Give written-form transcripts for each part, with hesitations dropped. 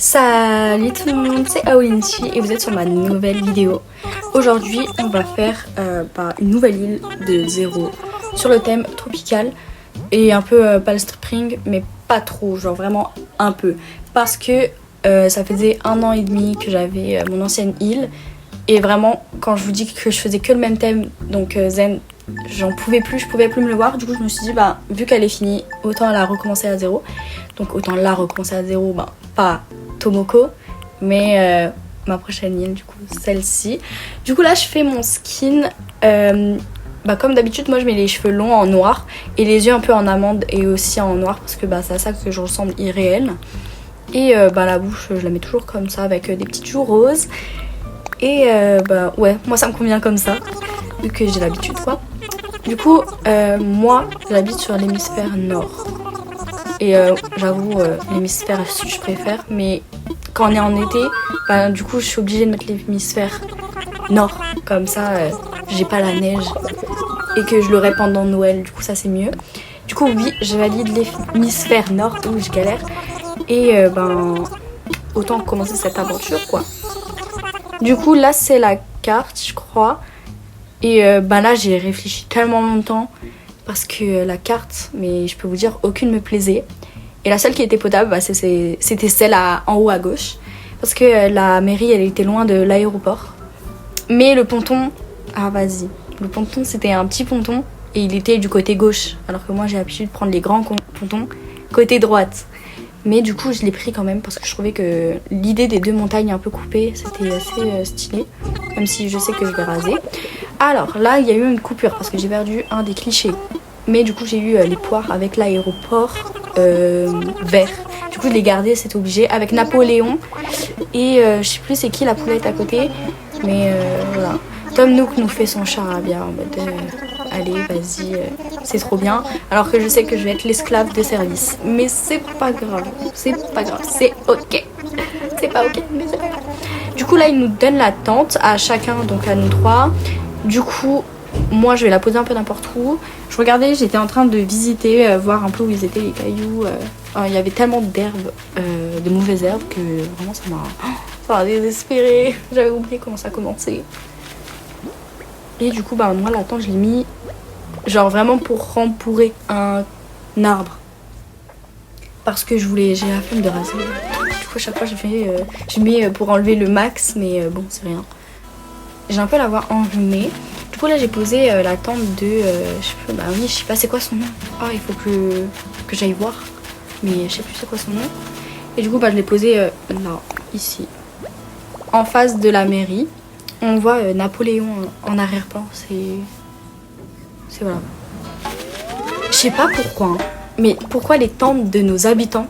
Salut tout le monde, c'est Aolinchi et vous êtes sur ma nouvelle vidéo. Aujourd'hui on va faire une nouvelle île de 0 sur le thème tropical et un peu Palm Spring, mais pas trop, genre vraiment un peu. Parce que ça faisait 1 an et demi que j'avais mon ancienne île et vraiment quand je vous dis que je faisais que le même thème, donc Zen, j'en pouvais plus, je pouvais plus me le voir. Du coup je me suis dit vu qu'elle est finie, autant la recommencer à 0. Donc autant la recommencer à 0, pas Tomoko, mais ma prochaine île, du coup celle-ci. Du coup là je fais mon skin comme d'habitude. Moi je mets les cheveux longs en noir et les yeux un peu en amande et aussi en noir parce que c'est à ça que je ressemble irréel. Et la bouche je la mets toujours comme ça avec des petites joues roses. Et ouais, moi ça me convient comme ça vu que j'ai l'habitude quoi. Du coup moi j'habite sur l'hémisphère nord. Et j'avoue, l'hémisphère sud je préfère, mais quand on est en été, du coup je suis obligée de mettre l'hémisphère nord, comme ça j'ai pas la neige et que je l'aurai pendant Noël, du coup ça c'est mieux. Du coup oui, je valide l'hémisphère nord où je galère et autant commencer cette aventure quoi. Du coup là c'est la carte je crois et là j'ai réfléchi tellement longtemps. Parce que la carte, mais je peux vous dire, aucune me plaisait. Et la seule qui était potable, c'était celle en haut à gauche. Parce que la mairie, elle était loin de l'aéroport. Mais le ponton, le ponton c'était un petit ponton et il était du côté gauche. Alors que moi j'ai l'habitude de prendre les grands pontons côté droite. Mais du coup je l'ai pris quand même parce que je trouvais que l'idée des deux montagnes un peu coupées, c'était assez stylé. Même si je sais que je vais raser. Alors là il y a eu une coupure parce que j'ai perdu un des clichés. Mais du coup j'ai eu les poires avec l'aéroport vert. Du coup je l'ai gardé, c'est obligé. Avec Napoléon. Et je sais plus c'est qui la poulette à côté. Mais voilà. Tom Nook nous fait son charabia en mode allez vas-y c'est trop bien. Alors que je sais que je vais être l'esclave de service. Mais c'est pas grave. C'est pas grave. C'est ok. C'est pas ok. Mais c'est pas grave. Du coup là il nous donne la tente à chacun, donc à nous trois. Du coup moi je vais la poser un peu n'importe où. Je regardais, j'étais en train de visiter, voir un peu où ils étaient les cailloux. Il y avait tellement d'herbes, de mauvaises herbes que vraiment ça m'a désespérée. J'avais oublié comment ça commençait. Et du coup moi la tente je l'ai mis genre vraiment pour rempourrer un arbre. Parce que j'ai la flemme de raser. Du coup à chaque fois je mets pour enlever le max, mais bon c'est rien. J'ai un peu la voix enrhumée. Du coup là j'ai posé la tente de je sais pas c'est quoi son nom. Il faut que j'aille voir, mais je sais plus c'est quoi son nom. Et du coup je l'ai posé là, ici, en face de la mairie. On voit Napoléon en arrière-plan. C'est voilà. Je sais pas pourquoi mais pourquoi les tentes de nos habitants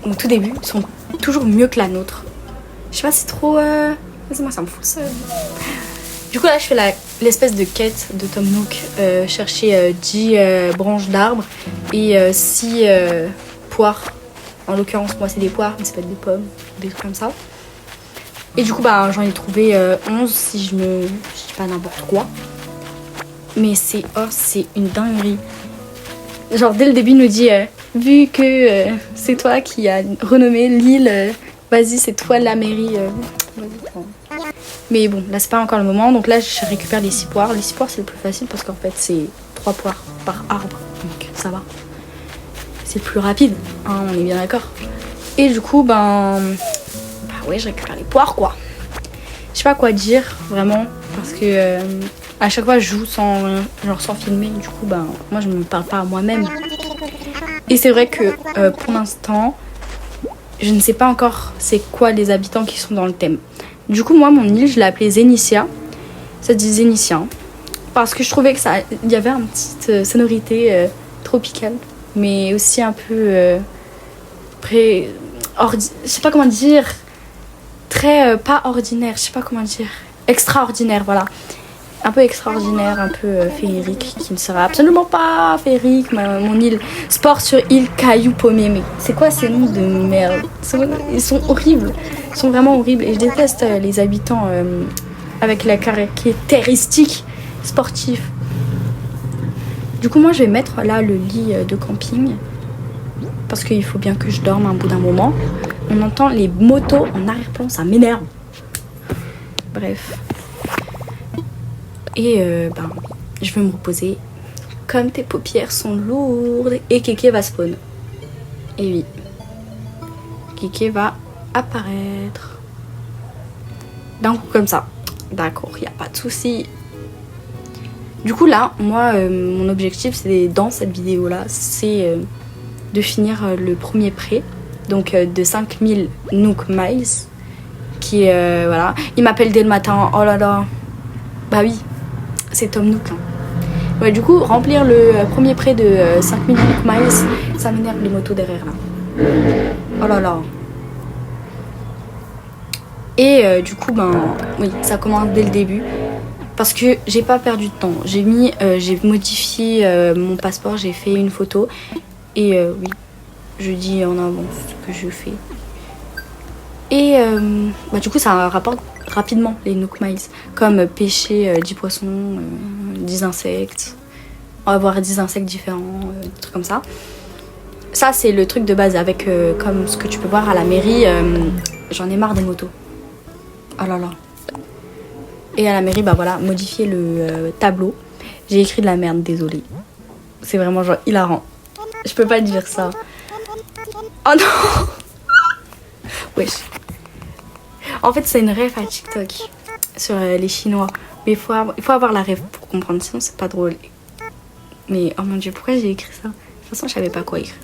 au tout début sont toujours mieux que la nôtre. Je sais pas, c'est trop moi ça me fout ça. Du coup là je fais l'espèce de quête de Tom Nook, chercher 10 branches d'arbres et 6 poires. En l'occurrence moi c'est des poires, mais ça peut être des pommes, des trucs comme ça. Et du coup j'en ai trouvé 11 si je dis pas n'importe quoi. Mais c'est une dinguerie. Genre dès le début il nous dit vu que c'est toi qui as renommé l'île, vas-y c'est toi la mairie, vas-y prends. Mais bon, là c'est pas encore le moment, donc là je récupère les 6 poires. Les 6 poires c'est le plus facile parce qu'en fait c'est 3 poires par arbre, donc ça va. C'est plus rapide, on est bien d'accord. Et du coup ouais je récupère les poires quoi. Je sais pas quoi dire vraiment parce que à chaque fois je joue sans filmer. Du coup moi je me parle pas à moi-même. Et c'est vrai que pour l'instant je ne sais pas encore c'est quoi les habitants qui sont dans le thème. Du coup moi mon île je l'ai appelée Zenicia. Ça se dit Zenicia parce que je trouvais que il y avait une petite sonorité tropicale, mais aussi un peu je sais pas comment dire, très pas ordinaire, je sais pas comment dire, extraordinaire, voilà, un peu extraordinaire, un peu féerique, qui ne sera absolument pas féerique. Mon île sport sur île caillou paumé, mais c'est quoi ces noms de merde? Ils sont horribles, ils sont vraiment horribles et je déteste les habitants avec la caractéristique sportive. Du coup moi je vais mettre là le lit de camping parce qu'il faut bien que je dorme un bout d'un moment. on entend les motos en arrière-plan, ça m'énerve. Bref. Et je vais me reposer. Comme tes paupières sont lourdes. Et Kéké va spawn. Et oui. Kéké va apparaître. D'un coup comme ça. D'accord, il n'y a pas de souci. Du coup là, moi, mon objectif c'est dans cette vidéo là, c'est de finir le premier prêt. Donc de 5000 Nook Miles. Qui est, voilà. Il m'appelle dès le matin. Oh là là. Bah oui, c'est Tom Nook. Hein. Ouais, du coup, remplir le premier prêt de 5000 Nook Miles, ça m'énerve les motos derrière là. Oh là là. Et du coup, oui, ça commence dès le début. Parce que j'ai pas perdu de temps. J'ai modifié mon passeport, j'ai fait une photo. Et oui, je dis en avance ce que je fais. Et du coup, ça rapporte rapidement les Nook Miles. Comme pêcher 10 poissons, 10 insectes. Avoir 10 insectes différents, des trucs comme ça. Ça, c'est le truc de base. Avec, comme ce que tu peux voir à la mairie, j'en ai marre des motos. Oh là là. Et à la mairie, voilà, modifier le tableau. J'ai écrit de la merde, désolée. C'est vraiment genre hilarant. Je peux pas dire ça. Oh non. Wesh. En fait, c'est une ref à TikTok sur les Chinois. Mais il faut avoir la ref pour comprendre, sinon c'est pas drôle. Mais oh mon dieu, pourquoi j'ai écrit ça? De toute façon, je savais pas quoi écrire.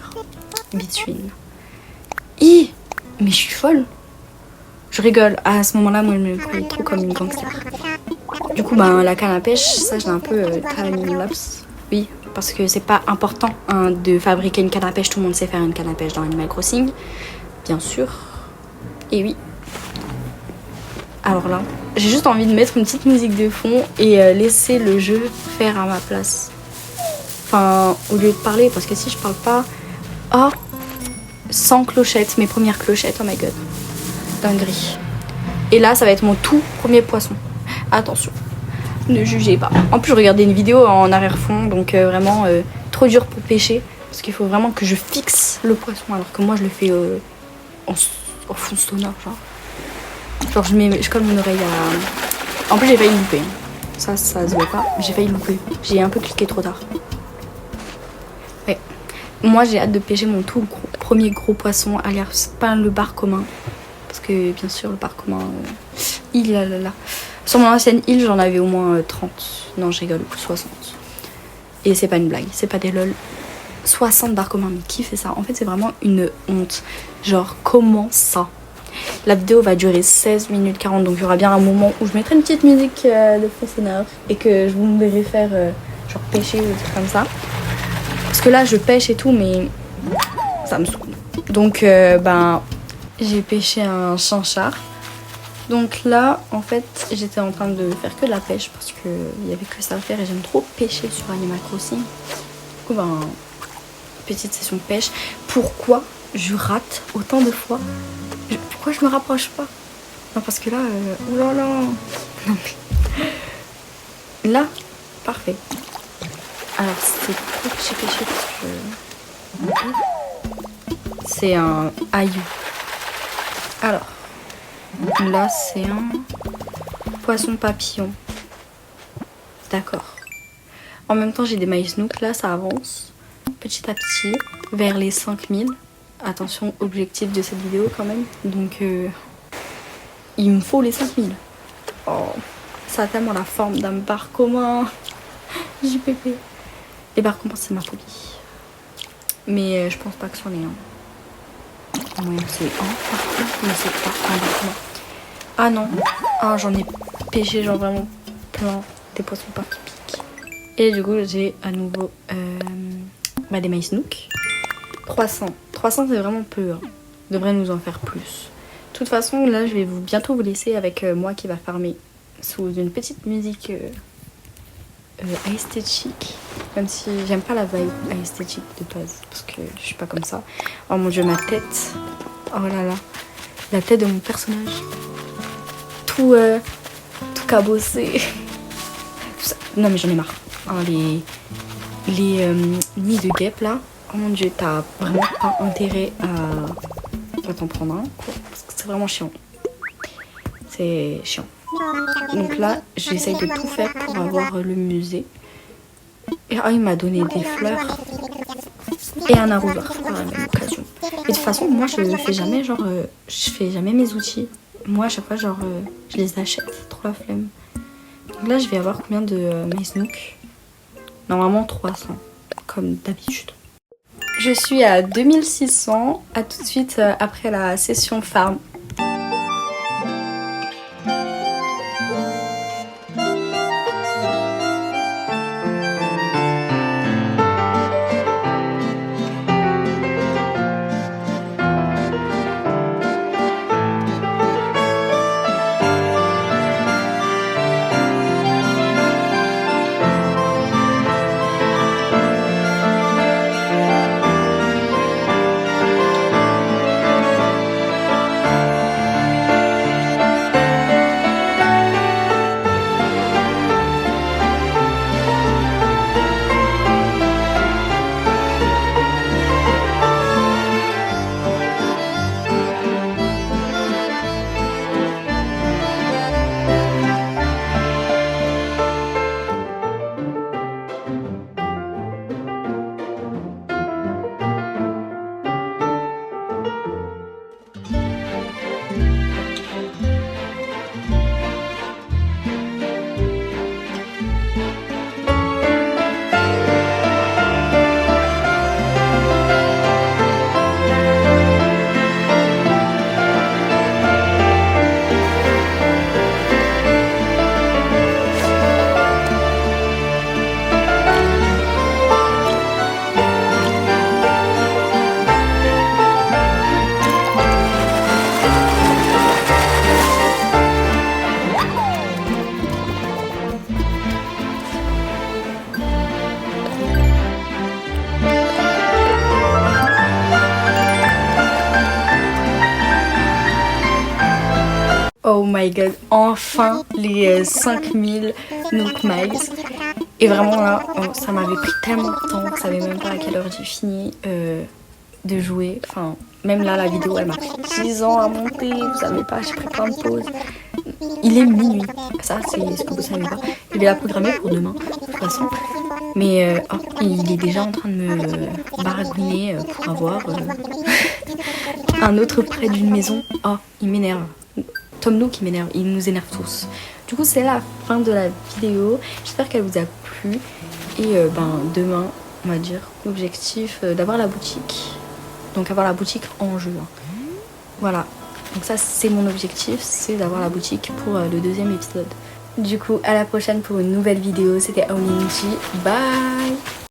Between. Mais je suis folle. Je rigole. À ce moment-là, moi, je me croyais trop comme une gangster. Du coup, la canne à pêche, ça, j'ai un peu time lapse. Oui, parce que c'est pas important de fabriquer une canne à pêche. Tout le monde sait faire une canne à pêche dans Animal Crossing. Bien sûr. Et oui. Alors là, j'ai juste envie de mettre une petite musique de fond et laisser le jeu faire à ma place. Enfin, au lieu de parler, parce que si je parle pas... Oh, 100 clochettes, mes premières clochettes, oh my god. Dinguerie. Et là, ça va être mon tout premier poisson. Attention, ne jugez pas. En plus, je regardais une vidéo en arrière-fond, donc vraiment trop dur pour pêcher. Parce qu'il faut vraiment que je fixe le poisson, alors que moi, je le fais en fond sonore, genre. Genre, je colle mon oreille à... En plus, j'ai failli louper. Ça se voit pas, mais j'ai failli louper. J'ai un peu cliqué trop tard. Ouais. Moi, j'ai hâte de pêcher mon tout premier gros poisson. Allez, c'est pas le bar commun. Parce que, bien sûr, le bar commun... là. Sur mon ancienne île, j'en avais au moins 30. Non, je rigole, 60. Et c'est pas une blague, c'est pas des lol. 60 bars communs, mais qui fait ça? En fait, c'est vraiment une honte. Genre, comment ça? La vidéo va durer 16 minutes 40, donc il y aura bien un moment où je mettrai une petite musique de fond sonore et que je vous verrai faire genre pêcher ou des trucs comme ça. Parce que là, je pêche et tout, mais ça me saoule. Donc, j'ai pêché un chinchard. Donc là, en fait, j'étais en train de faire que de la pêche parce qu'il n'y avait que ça à faire et j'aime trop pêcher sur Animal Crossing. Du coup, petite session de pêche. Pourquoi je rate autant de fois? Pourquoi je me rapproche pas? Non, parce que là, oulala. Non, mais... Là, parfait. Alors, c'est quoi que j'ai pêché parce que... C'est un aïeux. Alors, là, c'est un poisson papillon. D'accord. En même temps, j'ai des maïs Nook. Là, ça avance petit à petit vers les 5000. Attention, objectif de cette vidéo quand même. Donc, il me faut les 5000. Oh, ça a tellement la forme d'un bar commun. JPP. Les bars communs, c'est ma folie. Mais je pense pas que c'en est un. Moyen c'est un partout, mais c'est pas un bar commun. Ah non. Ah, j'en ai pêché genre vraiment plein. Des poissons pas qui piquent. Et du coup, j'ai à nouveau des maïs Nook. 300. 300 c'est vraiment peu. Hein. Je devrais nous en faire plus. De toute façon, là, je vais bientôt vous laisser avec moi qui va farmer sous une petite musique esthétique. Même si j'aime pas la vibe esthétique de base. Parce que je suis pas comme ça. Oh mon dieu, ma tête. Oh là là. La tête de mon personnage. Tout cabossé. Non mais j'en ai marre. Hein, les nids de guêpes là. Oh mon dieu, t'as vraiment pas intérêt à vais t'en prendre un, quoi, parce que c'est vraiment chiant. C'est chiant. Donc là, j'essaye de tout faire pour avoir le musée. Et il m'a donné des fleurs et un arrosoir par la même occasion. Et de toute façon, moi, je fais jamais, je fais jamais mes outils. Moi, à chaque fois, je les achète. Trop la flemme. Donc là, je vais avoir combien de Maze Nook? Normalement 300, comme d'habitude. Je suis à 2600, à tout de suite après la session farm. Oh my god, enfin les 5000 Nook Miles. Et vraiment là, ça m'avait pris tellement de temps que je savais même pas à quelle heure j'ai fini de jouer. Enfin, même là, la vidéo, elle m'a pris 10 ans à monter. Vous savez pas, j'ai pris plein de pauses. Il est minuit. Ça, c'est ce que vous savez pas. Je vais la programmer pour demain, de toute façon. Mais il est déjà en train de me baragouiner pour avoir un autre près d'une maison. Oh, il m'énerve. Tom Nook qui m'énerve, il nous énerve tous. Du coup, c'est la fin de la vidéo. J'espère qu'elle vous a plu. Et demain, on va dire, l'objectif d'avoir la boutique. Donc avoir la boutique en jeu. Voilà. Donc ça, c'est mon objectif, c'est d'avoir la boutique pour le deuxième épisode. Du coup, à la prochaine pour une nouvelle vidéo. C'était Aolinji. Bye!